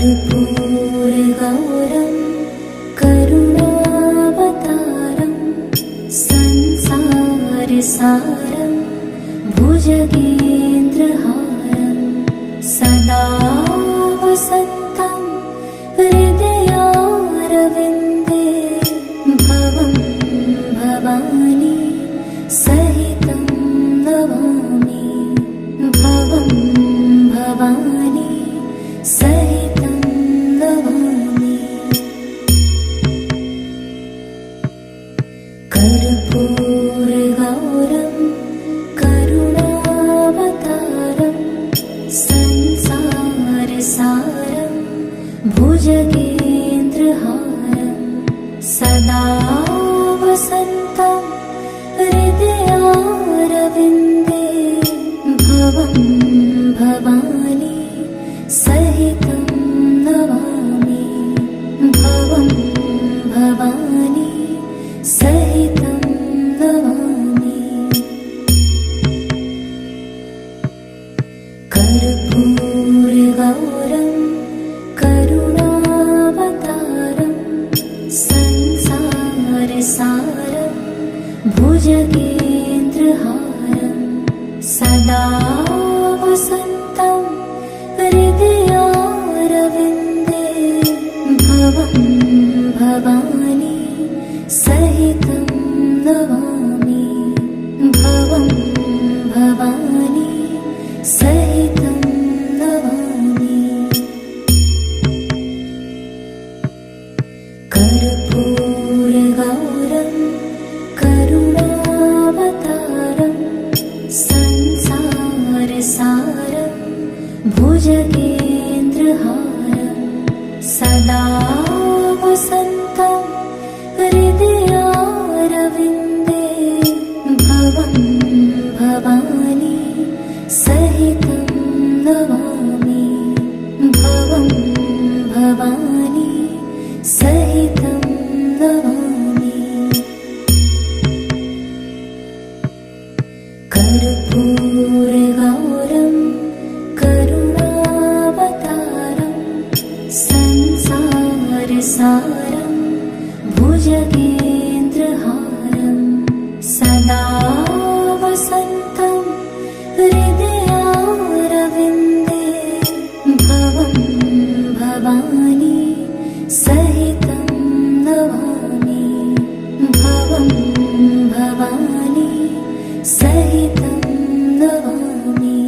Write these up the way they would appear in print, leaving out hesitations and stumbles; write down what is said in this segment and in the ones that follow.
कर्पूरगौरं करुणावतारं संसारसारं भुजगेन्द्रहारं सदा वसन्तं हृदयारविन्दे भवं भवानी सहितं नमामि भवं भवानी सहितं नमामि। कर्पूरगौरं करुणावतारं संसारसारं भुजगेन्द्रहारं सदा वसन्तं हृदयारविन्दे भवं भवानी सहितं नमामि भवं भवानी सहितं नमामि। कर्पूरगौरं करुणावतारं संसारसारं भुजगेन्द्रहारं सदा वसन्तं हृदयारविन्दे भवं भवानी सहितं नमामि भवं भवानी सहितं नमामि। कर्पूरगौरं करुणावतारं संसारसारं भुजगेन्द्रहारं सदा वसन्तं हृदयारविन्दे भवं भवानी सहितं नमामि भवं भवानी सहितं नमामि। कर्पूरगौरं करुणावतारं संसारसारं भुजगेन्द्रहारं सदा वसन्तं हृदयारविन्दे भवं भवानी सहितं नमामि भवं भवानी सहितं नमामि।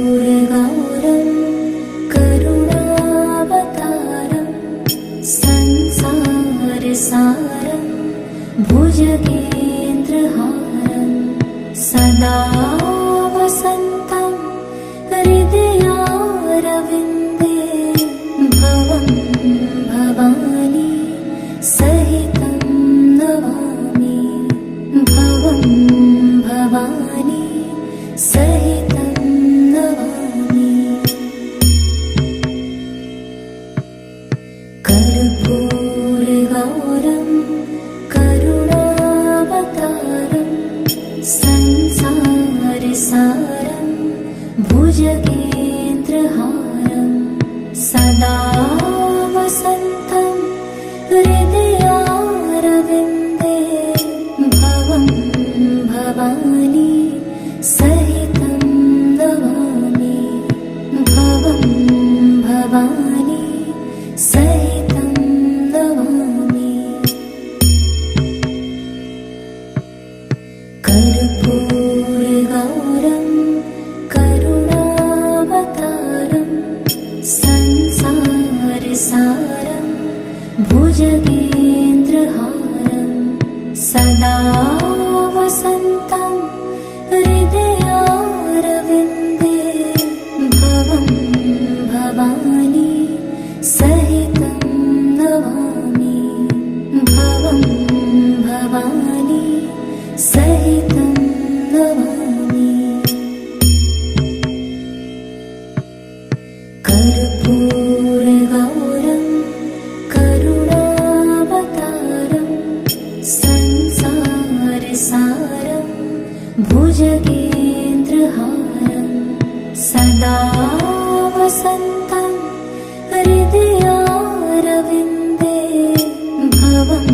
कर्पूरगौरं करुणावतारं संसारसारं भुजगेन्द्रहारं सदा वसन्तं हृदयारविन्दे भवं भवानी सहितं नमामि भवं भवानी सहितं नमामि। कर्पूरगौरं करुणावतारं संसारसारं भुजगेन्द्रहारं सदा वसन्तं हृदयारविन्दे भवं भवानी सहितं नमामि भवं भवानी सहितं नमामि। कर्पूरगौरं करुणावतारं संसारसारं भुजगेन्द्रहारं सदा वसन्तं हृदयारविन्दे भवं भवानी सहितं नमामि भवं भवानी सहितं नमामि। कर्पूरगौरं करुणावतारं संसारसारं भुजगेन्द्रहारं सदा वसन्तं हृदयारविन्दे भवं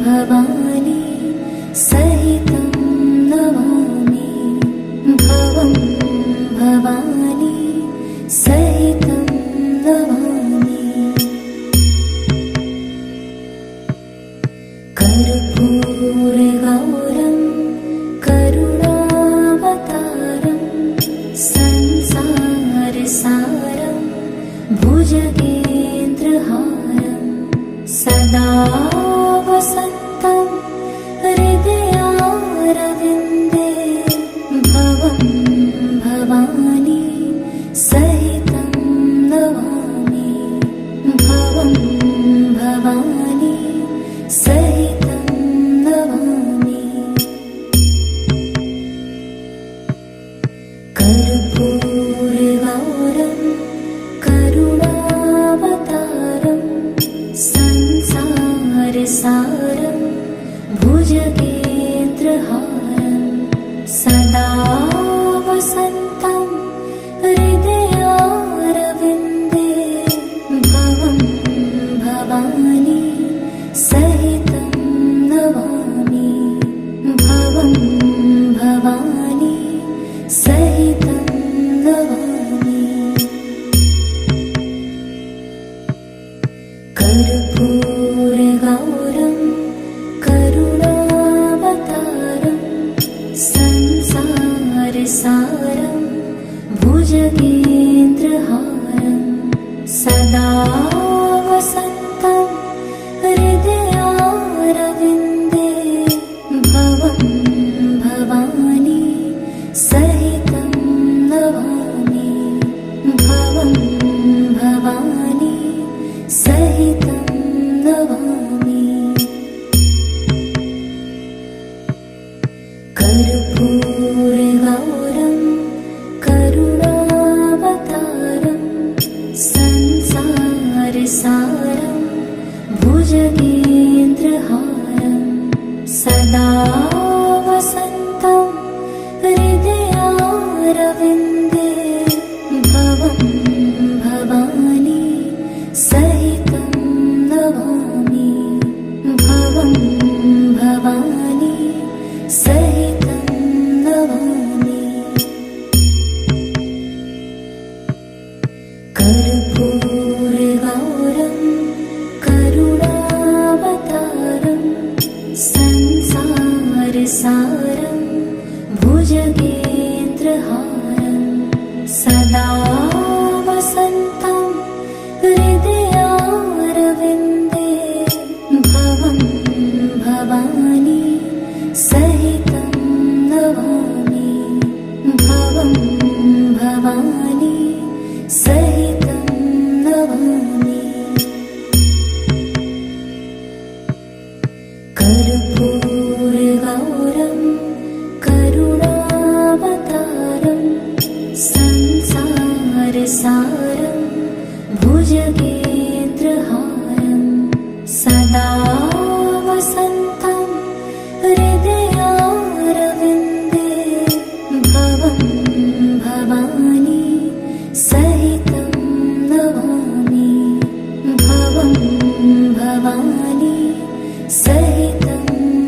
भवानी सहितं नमामि भवं भवानी सहितं नमामि कर्पूरगौरं करुणावतारं संसारसारं भुजगेन्द्रहारं सदा वसन्तं हृदयारविन्दे भवं भवानी सहितं नमामि भवं भवानी सहितं नमामि कर्पूरगौरं करुणावतारं संसारसारं भुजगेन्द्रहारं सदा वसन्तं हृदयारविन्दे भवं भवानी सहितं नमामि भवं भवानी सहितं नमामि कर्पूरगौरं करुणावतारं संसारसारं भुजगेन्द्रहारं सदा वसन्तं हृदयारविन्दे भवं भवानी सहितं नमामि भवं भवानी सहितं नमामि कर्पूरगौरं करुणावतारं संसारसारं भुजगेन्द्रहारं सदा वसन्तं हृदयारविन्दे भवं भवानी सहितं नमामि भवं भवानी सहितं नमामि कर्पूरगौरं करुणावतारं संसारसारं भुजगेन्द्रहारं सदा वसन्तं हृदयारविन्दे भवं भवानी सहितं नमामि भवं भवानी सहितं नमामि कर्पूरगौरं करुणावतारं संसारसारं भुजगेन्द्रहारं सदा वसन्तं हृदयारविन्दे भवं भवानी सहितं नमामि भवं भवानी सहितं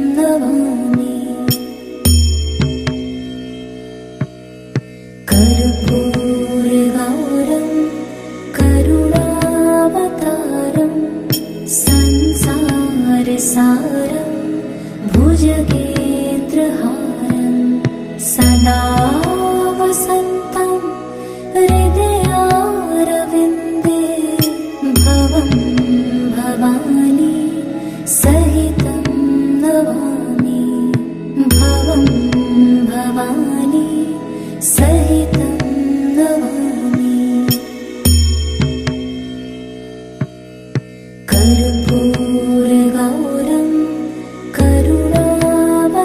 नमामि कर्पूरगौरं करुणावतारं संसारसारं भुजगेन्द्रहारं सदा वसन्तं हृदयारविन्दे भवं भवानी सहितं नमामि भवं भवानी सहितं नमामि कर्पूरगौरं करुणावतारं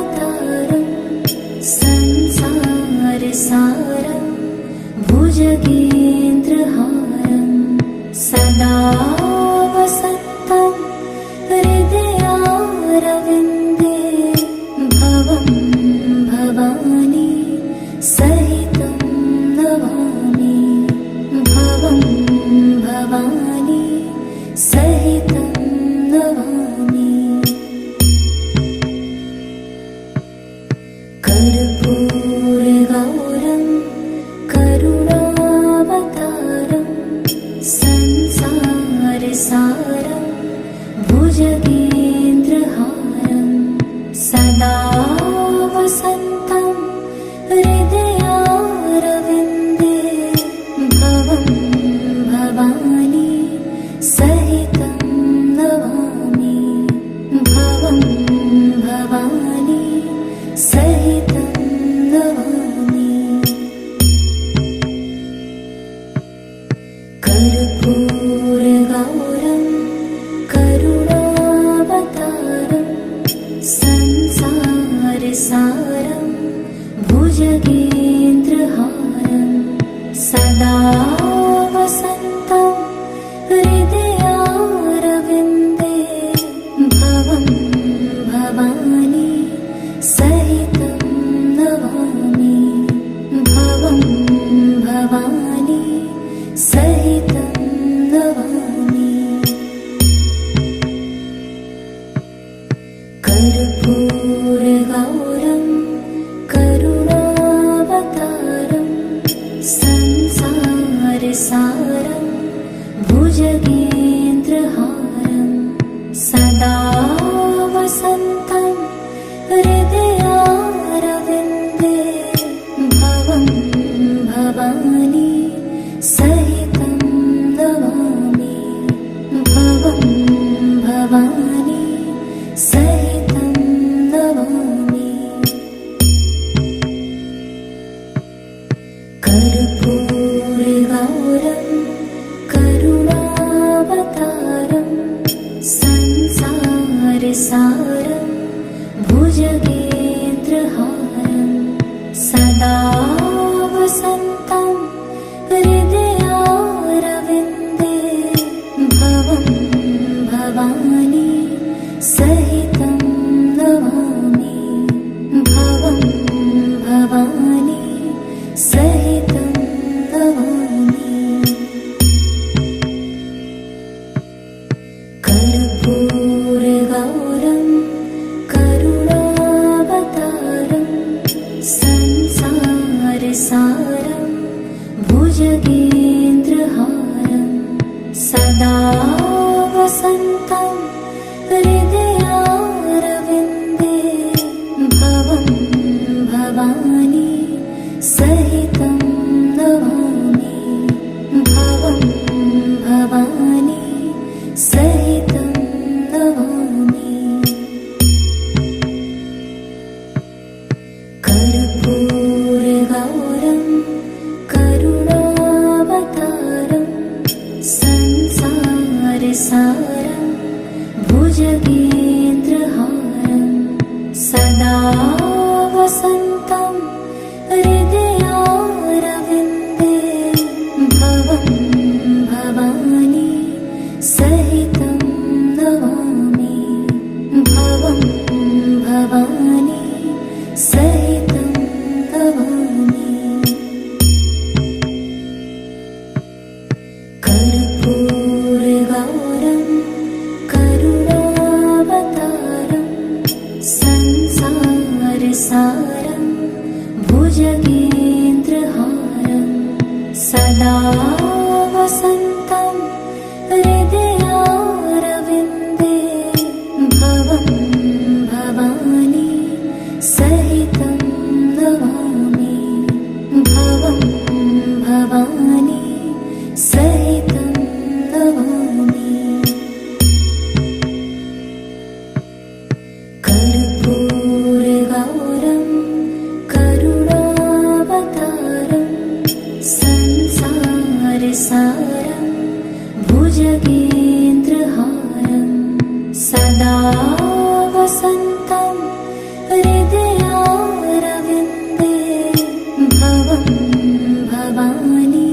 सारं भुजगेन्द्रहारं सदा वसन्तं हृदयारविन्दे भवं भवानी सहितं नमामि भवं भवानी सहितं नमामि कर्पूरगौरं करुणावतारं संसारसारं भुजगेन्द्रहारं सदा वसन्तं हृदयारविन्दे भवं भवानी सहितं नमामि भवं भवानी सहितं नमामि कर्पूरगौरं करुणावतारं संसारसारं भुजगेन्द्रहारं सदा वसन्तं हृदयारविन्दे भवं भवानी सहितं नमामि भवं भवानी सहितं नमामि कर्पूरगौरं करुणावतारं संसारसारं भुजगेन्द्रहारं सदा वसन्तं हृदयारविन्दे भवं भवानी सहितं नमामि भवं भवानी सहितं नमामि कर्पूरगौरं करुणावतारं संसारसारं भुजगेन्द्रहारं सदा वसन्तं हृदयारविन्दे भवं भवानी सहितं नमामि भवं भवानी सहितं नमामि कर्पूरगौरं करुणावतारं संसारसारं भुजगेन्द्रहारं सदा वसन्तं हृदयारविन्दे भवं भवानी सहितं नमामि भवं भवानी सहितं नमामि कर्पूरगौरं करुणावतारं संसारसारं भुजगेन्द्रहारं सदा वसन्तं हृदयारविन्दे भवं भवानी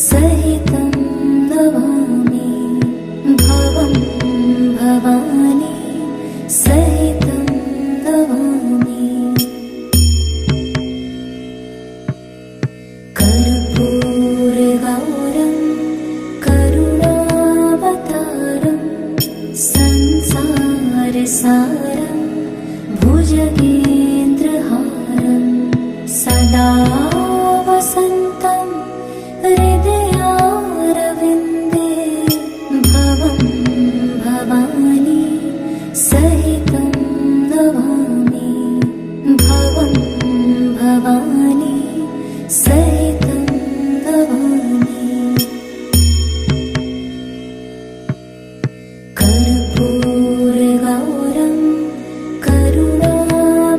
सहितं नमामि भवं भवानी सहितं नमामि कर्पूरगौरं करुणावतारं संसारसारं भुजगेन्द्रहारं सदा वसन्तं हृदयारविन्दे भवं भवानी सहितं नमामि भवं भवानी सहितं नमामि कर्पूरगौरं करुणावतारं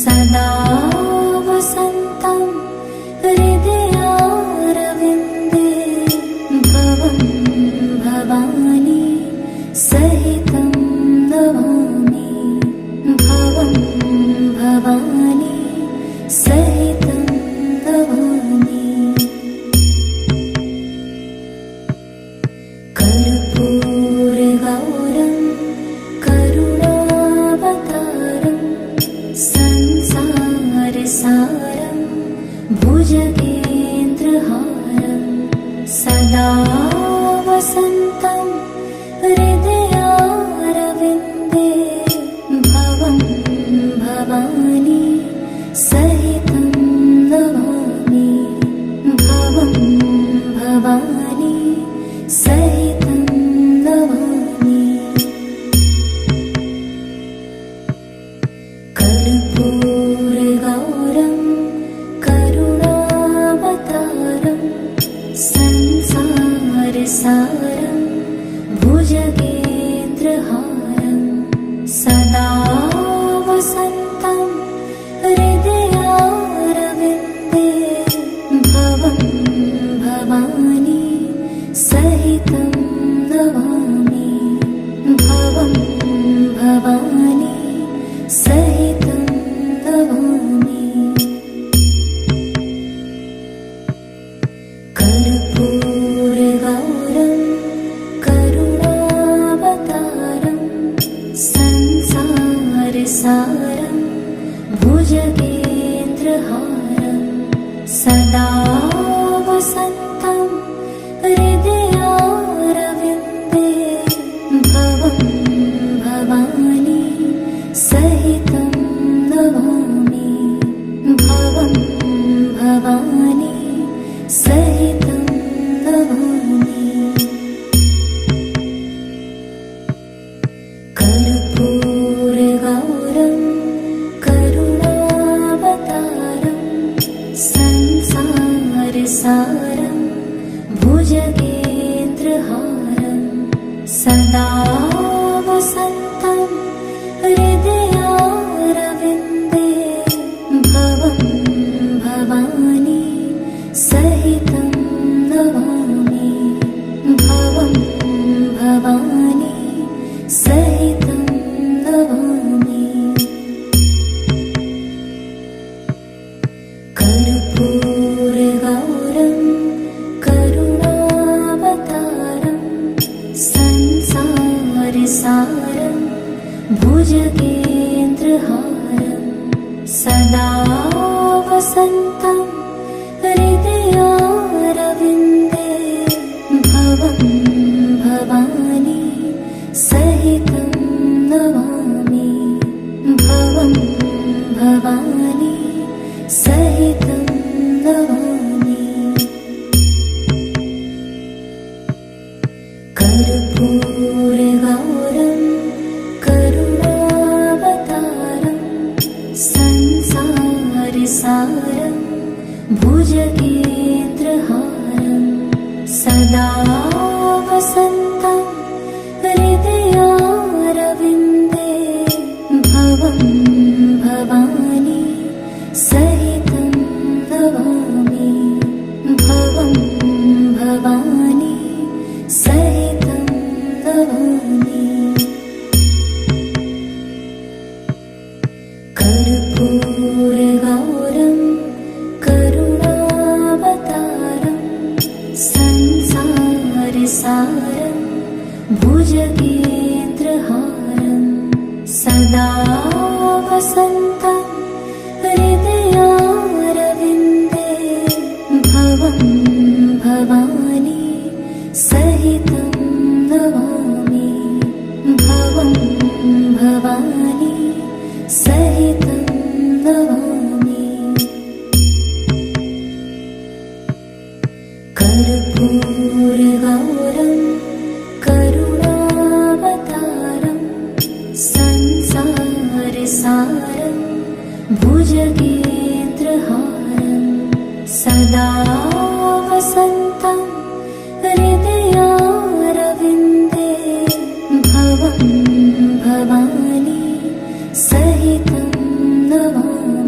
सदा वसन्तं हृदयारविन्दे भवं भवानी सहितं नमामि भवं भवानी सहितं नमामि कर्पूरगौरं करुणावतारं संसारसारं भुजगेन्द्रहारं सदा वसन्तं हृदयारविन्दे भवं भवानी सहितं नमामि भवं भवानी सहितं नमामि कर्पूरगौरं करुणावतारं संसारसारं भुजगेन्द्रहारं सदा वसन्तं हृदयारविन्दे भवं भवानी सहितं नमामि भवं भवानी सहितं नमामि कर्पूरगौरं करुणावतारं संसारसारं भुजगेन्द्रहारं सदा वसन्तं हृदयारविन्दे भवं भवानी सहितं नमामि भवं भवानी सहितं नमामि कर्पूरगौरं करुणावतारं संसारसारं भुजगेन्द्रहारं सदा वसन्तं हृदयारविन्दे भवं भवानी सहितं नमामि भवं भवानी सहितं नमामि कर्पूरगौरं करुणावतारं संसारसारं भुजगेन्द्रहारं सदा वसन्तं हृदयारविन्दे भवं भवानी सहितं नमामि भवं भवानी सहितं नमामि कर्पूरगौरं करुणावतारं संसारसारं भुजगेन्द्रहारं सदा वसन्तं हृदयारविन्दे भवं भवानी सहितं नमामि भवं भवानी सहितं नमामि कर्पूरगौरं करुणावतारं संसारसारं भुजगेन्द्रहारं सदा वसन्तं हृदयारविन्दे भवं भवानी सहितं नमामि भवं भवानी सहितं नमामि कर्पूरगौरं करुणावतारं संसारसारं भुजगेन्द्रहारं सदा वसन्तं हृदयारविन्दे भवं भवानी सहितं नमामि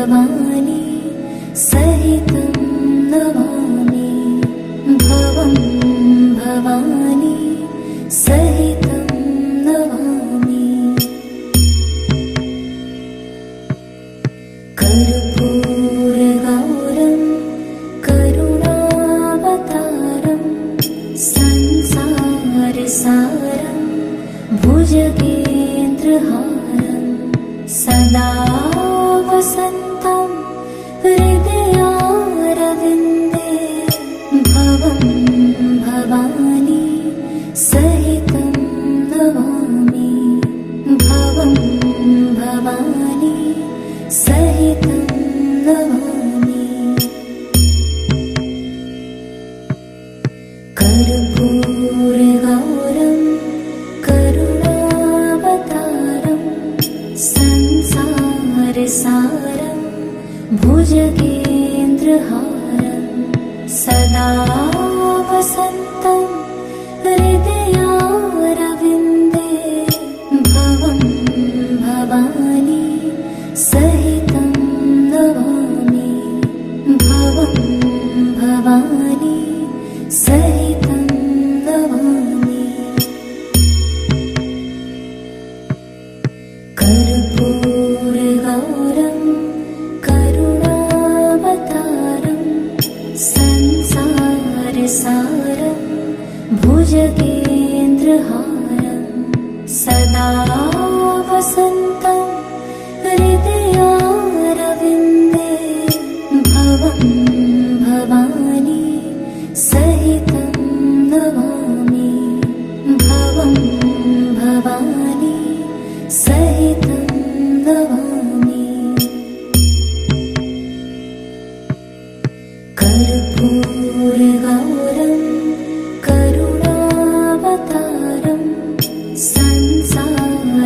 भवानी सहितं नमामि भवं भवानी सहितं नमामि कर्पूरगौरं करुणावतारं संसारसारं भुजगेन्द्रहारं सदा वसन्तं हृदयारविन्दे भवं भवानी सहितं नमामि भवं भवानी सहितं नमामि कर्पूरगौरं करुणावतारं संसारसारं भुजगेन्द्रहारं सदा वसन्तं हृदयारविन्दे भवं भवानी सहितं नमामि भवं भवानी सहितं नमामि कर्पूरगौरं करुणावतारं संसारसारं भुजगेन्द्रहारं सदा वसन्तं हृदयारविन्दे भवं भवानी सहितं नमामि भवं भवानी सहितं नमामि कर्पूरगौरं करुणावतारं संसारसारं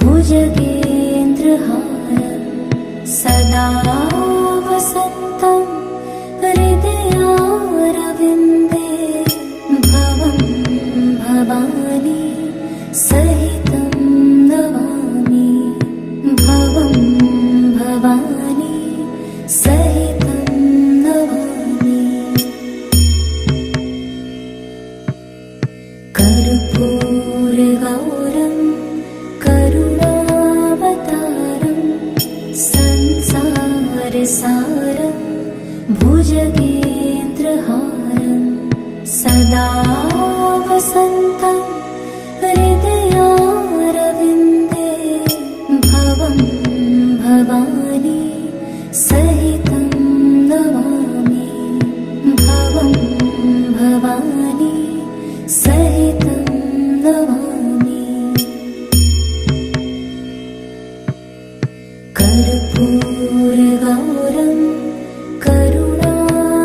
भुजगेन्द्रहारं सदा वसन्तं हृदयारविन्दे भवं भवानी सहितं नमामि भवं भवानी सहितं नमामि कर्पूरगौरं करुणावतारं संसारसारं भुजगेन्द्रहारं सदा वसन्तं हृदयारविन्दे भवं भवानी सहितं नमामि भवं भवानी सहितं नमामि कर्पूरगौरं करुणावतारं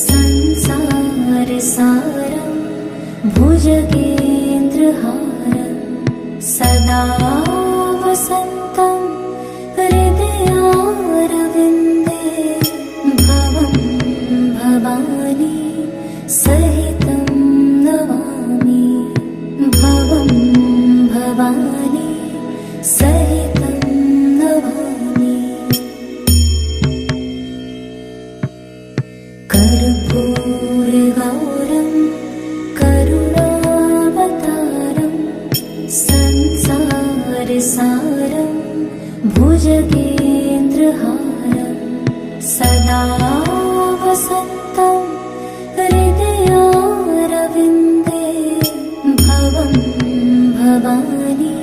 संसारसारं भुजगेन्द्रहारं सदा वसन्तं हृदयारविन्दे भवं भवानी सहितं नमामि भवं भवानी सहितं नमामि कर्पूरगौरं करुणावतारं संसारसारं भुजगेन्द्रहारं सदा वसन्तं हृदयारविन्दे भवं भवानी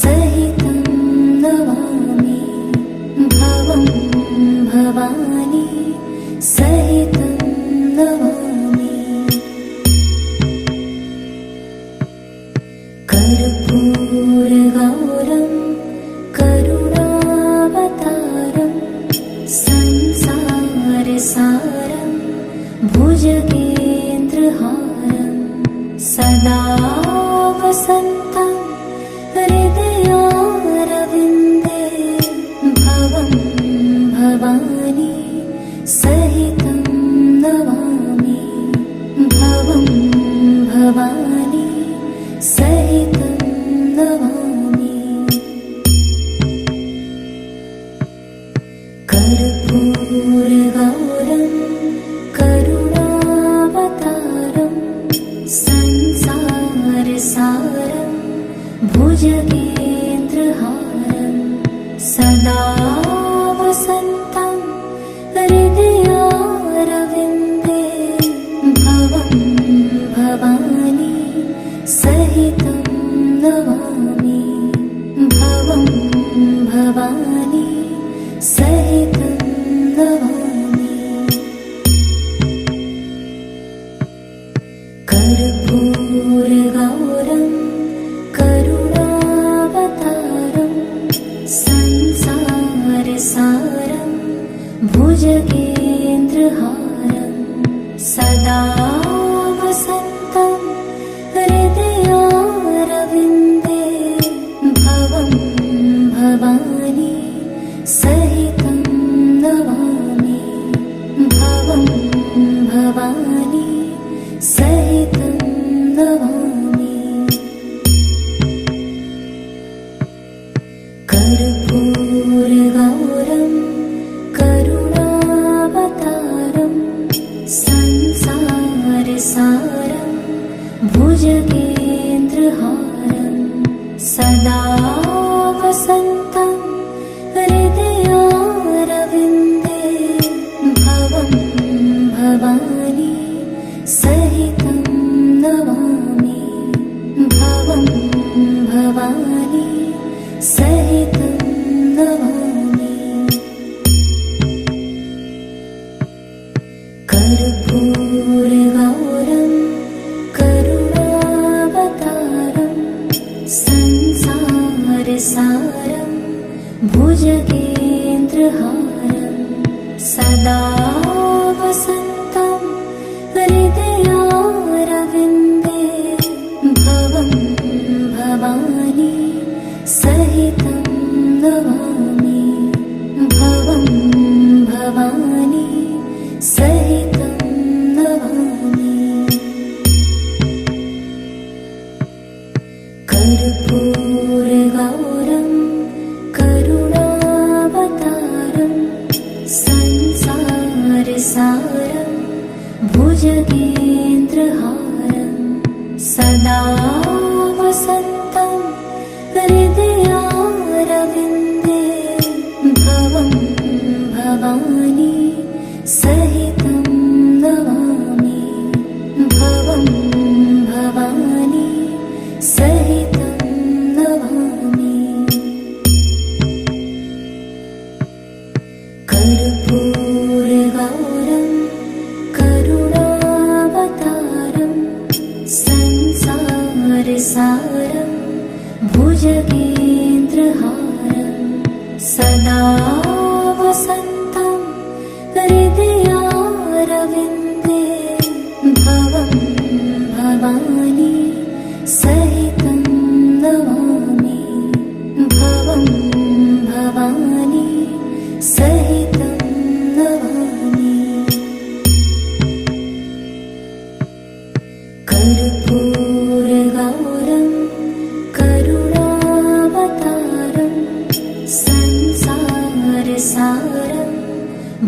सहितं नमामि भवं भवानी सहितं नमामि कर्पूरगौरं करुणावतारं संसारसारं भुजगेन्द्रहारं सदा वसन्तं हृदया भुजगेन्द्रहारं सदा वसन्तं हृदयारविन्दे भवं भवानी सहितं नमामि भवं भवानी सहितं नमामि कर्पूरगौरं करुणावतारं संसारसारं भुजगेन्द्रहारं सदा वसन्तं हृदयारविन्दे भवं भवानी सहितं नमामि भवं भवानी सहितं नमामि कर्पूरगौरं करुणावतारं संसारसारं भुजगेन्द्रहारं सदा वसन्तं हृदयारविन्दे भवं भवानी सहितं नमामि भवं भवानी सहितं नमामि कर्पूरगौरं करुणावतारं संसारसारं भुजगेन्द्रहारं सदा वसन्तं हृदयारविन्दे भवं भवानी सहितं नमामि भवं भवानी सहितं नमामि कर्पूरगौरं करुणावतारं संसारसारं भुजगेन्द्रहारं सदा वसन्तं हृदयारविन्दे भवं भवानी सहितं नमामि भवं भवानी सहितं नमामि कर्पूरगौरं करुणावतारं संसारसारं भुजगेन्द्रहारं सदा वसन्तं हृदयारविन्दे भवं भवानी सहितं नमामि भवं भवानी सहितं नमामि कर्पूरगौरं करुणावतारं संसारसारं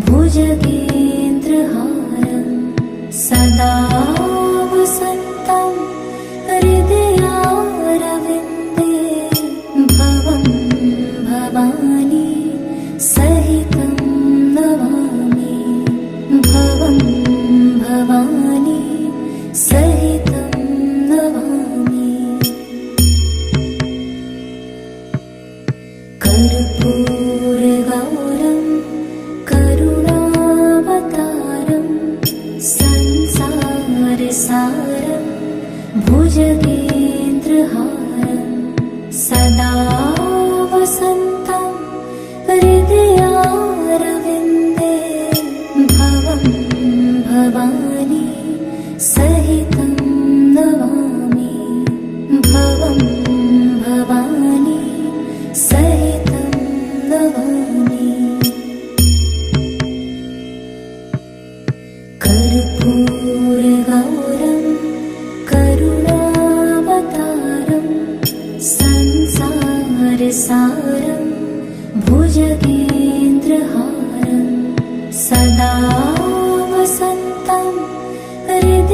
भुजगेन्द्रहारं सदा वसन्तं हृदयारविन्दे भवं भवानी सहितं नमामि भवं भवानी सहितं नमामि कर्पूरगौरं करुणावतारं संसारसारं भुजगेन्द्रहारं सदा वसन्तं हृदयारविन्दे भवं भवानी सहितं नमामि भवं भवानी सहितं नमामि कर्पूरगौरं करुणावतारं संसारसारं भुजगेन्द्रहारं सदा वसन्तं हृदयारविन्दे